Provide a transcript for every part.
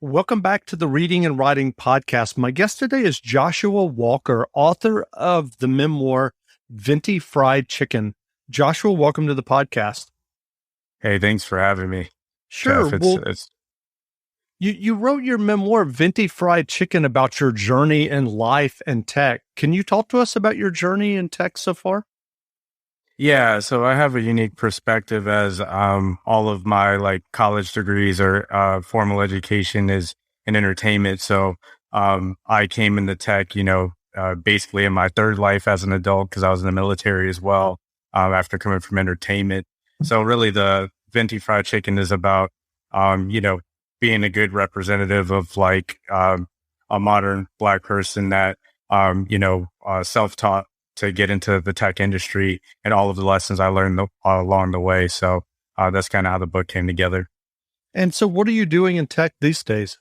Welcome back to the Reading and Writing Podcast. My guest today is Joshua Walker, author of the memoir, Venti Fried Chicken. Joshua, welcome to the podcast. Hey, thanks for having me, Sure. Jeff. Well, you wrote your memoir, Venti Fried Chicken, about your journey in life and tech. Can you talk to us about your journey in tech so far? Yeah, so I have a unique perspective as all of my college degrees or formal education is in entertainment. So I came into tech, basically in my third life as an adult because I was in the military as well after coming from entertainment. So really, the Venti Fried Chicken is about being a good representative of a modern Black person that self-taught to get into the tech industry and all of the lessons I learned along the way. So that's kind of how the book came together. And so what are you doing in tech these days?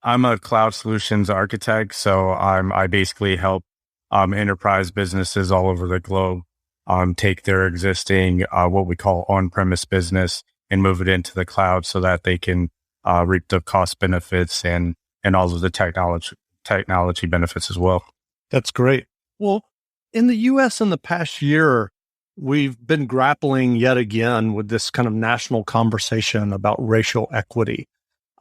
I'm a cloud solutions architect. So I basically help enterprise businesses all over the globe take their existing, what we call on-premise business and move it into the cloud so that they can reap the cost benefits and all of the technology benefits as well. That's great. Well, in the U.S. in the past year, we've been grappling yet again with this kind of national conversation about racial equity.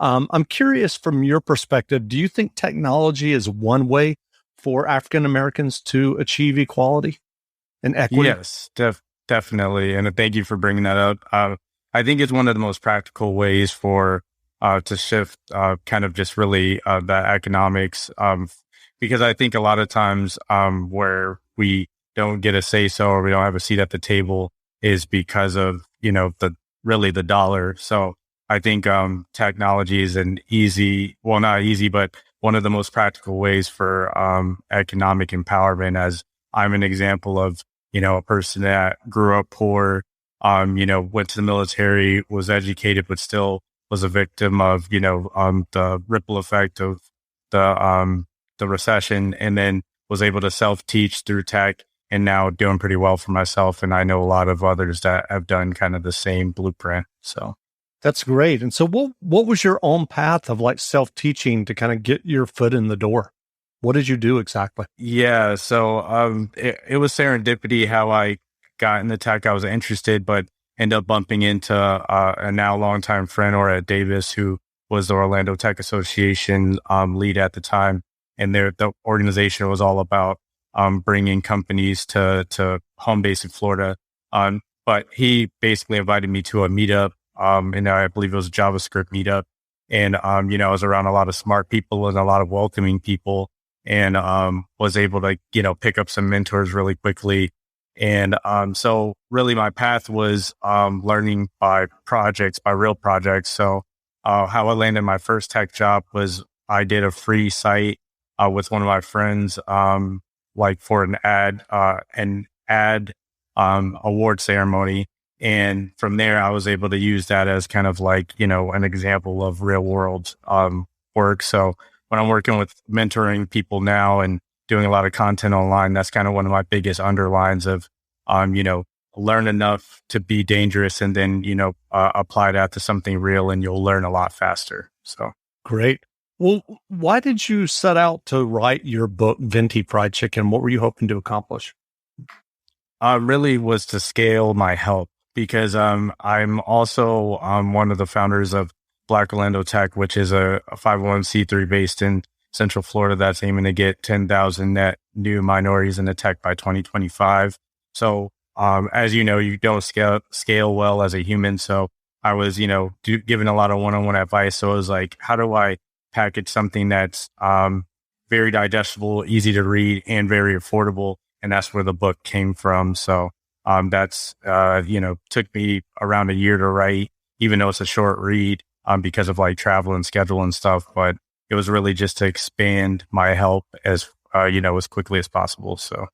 I'm curious from your perspective, do you think technology is one way for African Americans to achieve equality and equity? Yes, definitely. And thank you for bringing that up. I think it's one of the most practical ways for to shift kind of just really the economics because I think a lot of times where we don't get a say so or we don't have a seat at the table is because of, the dollar. So I think technology is not easy, but one of the most practical ways for economic empowerment, as I'm an example of, a person that grew up poor, went to the military, was educated, but still was a victim of, the ripple effect of the recession, and then was able to self-teach through tech and now doing pretty well for myself. And I know a lot of others that have done kind of the same blueprint. So that's great. And so what was your own path of self-teaching to kind of get your foot in the door? What did you do exactly? Yeah. So it was serendipity how I got into tech. I was interested, but ended up bumping into a now longtime friend, Ora Davis, who was the Orlando Tech Association lead at the time. And the organization was all about bringing companies to home base in Florida. But he basically invited me to a meetup, and I believe it was a JavaScript meetup. And, I was around a lot of smart people and a lot of welcoming people, and was able to, pick up some mentors really quickly. And so really my path was learning by real projects. So how I landed my first tech job was I did a free site with one of my friends, for an ad award ceremony. And from there, I was able to use that as kind of an example of real world work. So when I'm working with mentoring people now and doing a lot of content online, that's kind of one of my biggest underlines of, learn enough to be dangerous and then, apply that to something real and you'll learn a lot faster. So great. Well, why did you set out to write your book, Venti Fried Chicken? What were you hoping to accomplish? Really was to scale my help because I'm also one of the founders of Black Orlando Tech, which is a 501c3 based in Central Florida that's aiming to get 10,000 net new minorities in the tech by 2025. So as you know, you don't scale well as a human. So I was, given a lot of one-on-one advice. So I was like, how do I package something that's very digestible, easy to read, and very affordable? And that's where the book came from. So that's, took me around a year to write, even though it's a short read because of travel and schedule and stuff. But it was really just to expand my help as quickly as possible. So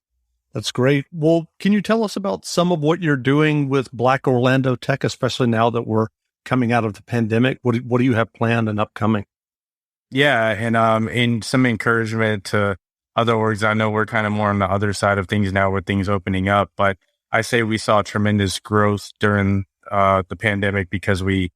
that's great. Well, can you tell us about some of what you're doing with Black Orlando Tech, especially now that we're coming out of the pandemic? What do you have planned and upcoming? Yeah, and in some encouragement to other orgs, I know we're kind of more on the other side of things now with things opening up, but I say we saw tremendous growth during the pandemic because we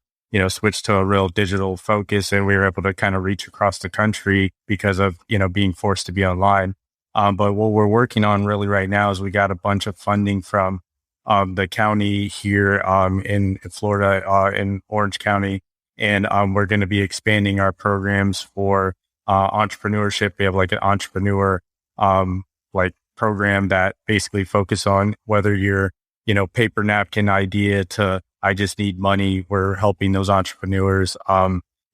switched to a real digital focus, and we were able to kind of reach across the country because of, being forced to be online. But what we're working on really right now is we got a bunch of funding from the county here in Florida, in Orange County. And we're going to be expanding our programs for entrepreneurship. We have like an entrepreneur like program that basically focus on whether you're, paper napkin idea to I just need money. We're helping those entrepreneurs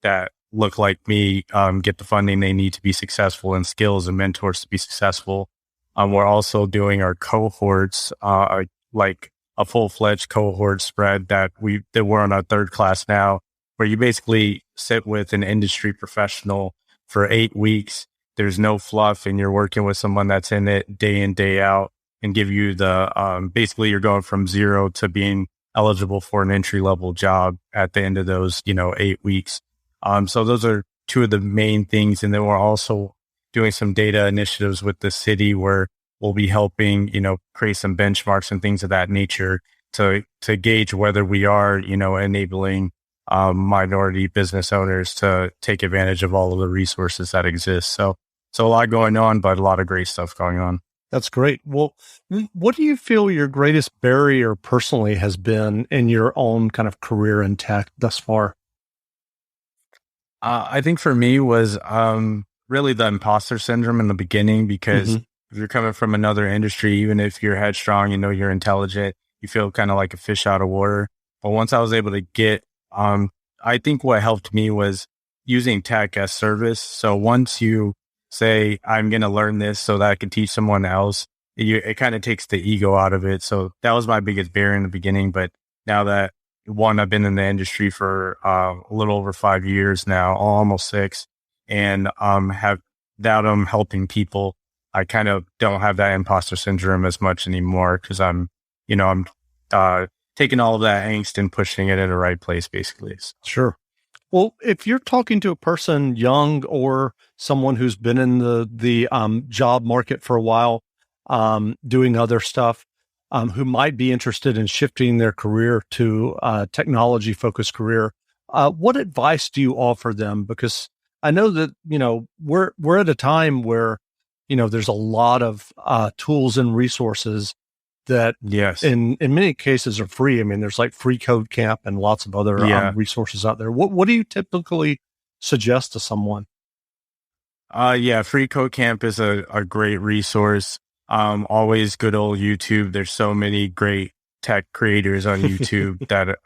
that look like me get the funding they need to be successful and skills and mentors to be successful. We're also doing our cohorts, like a full-fledged cohort spread that we're on our third class now, where you basically sit with an industry professional for 8 weeks. There's no fluff, and you're working with someone that's in it day in, day out, and give you the basically you're going from zero to being eligible for an entry level job at the end of those 8 weeks. So those are two of the main things, and then we're also doing some data initiatives with the city where we'll be helping create some benchmarks and things of that nature to gauge whether we are enabling minority business owners to take advantage of all of the resources that exist. So a lot going on, but a lot of great stuff going on. That's great. Well, what do you feel your greatest barrier personally has been in your own kind of career in tech thus far? I think for me was really the imposter syndrome in the beginning, because Mm-hmm. if you're coming from another industry, even if you're headstrong, you're intelligent, you feel kind of like a fish out of water. But once I was able to get, I think what helped me was using tech as service. So once you say, I'm going to learn this so that I can teach someone else, it kind of takes the ego out of it. So that was my biggest barrier in the beginning. But now that I've been in the industry for a little over 5 years now, almost 6, and have that I'm helping people, I kind of don't have that imposter syndrome as much anymore, because I'm taking all of that angst and pushing it in the right place, basically. Sure. Well, if you're talking to a person young or someone who's been in the job market for a while, doing other stuff, who might be interested in shifting their career to a technology focused career, what advice do you offer them? Because I know that we're at a time where there's a lot of tools and resources that Yes. in many cases are free. I mean, there's like Free Code Camp and lots of other Yeah. resources out there. What do you typically suggest to someone? Yeah. Free Code Camp is a great resource. Always good old YouTube. There's so many great tech creators on YouTube that,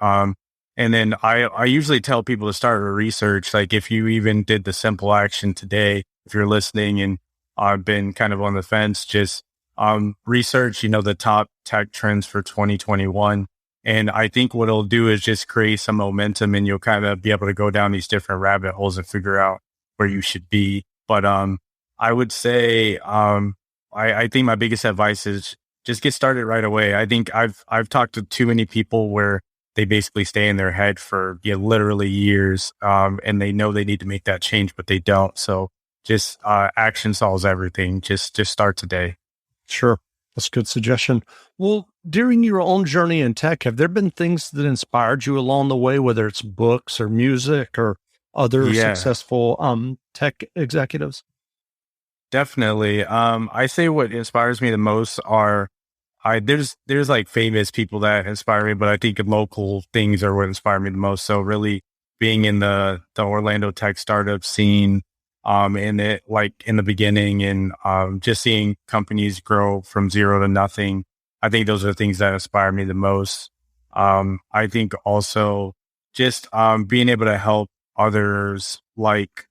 and then I usually tell people to start with research. Like if you even did the simple action today, if you're listening and I've been kind of on the fence, just research, the top tech trends for 2021. And I think what it'll do is just create some momentum, and you'll kind of be able to go down these different rabbit holes and figure out where you should be. But I would say I think my biggest advice is just get started right away. I think I've talked to too many people where they basically stay in their head for literally years, and they know they need to make that change, but they don't. So just action solves everything. Just start today. Sure. That's a good suggestion. Well, during your own journey in tech, have there been things that inspired you along the way, whether it's books or music or other Yeah, successful tech executives? definitely. I say what inspires me the most are there's like famous people that inspire me, but I think local things are what inspire me the most. So really being in the Orlando tech startup scene, in it, like in the beginning, and just seeing companies grow from zero to nothing. I think those are the things that inspire me the most. I think also just being able to help others, like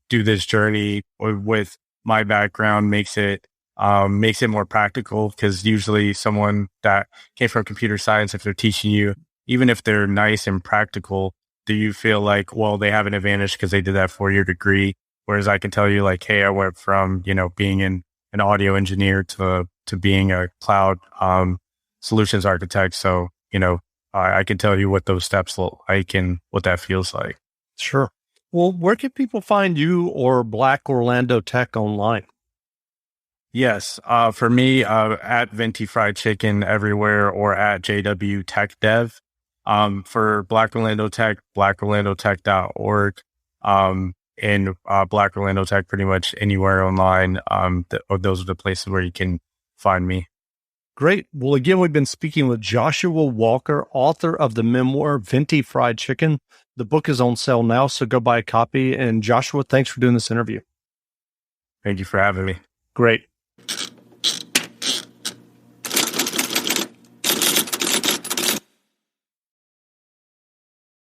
do this journey with my background makes it more practical, because usually someone that came from computer science, if they're teaching you, even if they're nice and practical, do you feel like, well, they have an advantage because they did that 4-year degree? Whereas I can tell you, like, hey, I went from, being an audio engineer to being a cloud solutions architect. So, I can tell you what those steps look like and what that feels like. Sure. Well, where can people find you or Black Orlando Tech online? Yes. For me, at Venti Fried Chicken everywhere, or at JW TechDev. For Black Orlando Tech, blackorlandotech.org, and Black Orlando Tech pretty much anywhere online. Those are the places where you can find me. Great. Well, again, we've been speaking with Joshua Walker, author of the memoir Venti Fried Chicken. The book is on sale now, so go buy a copy. And Joshua, thanks for doing this interview. Thank you for having me. Great.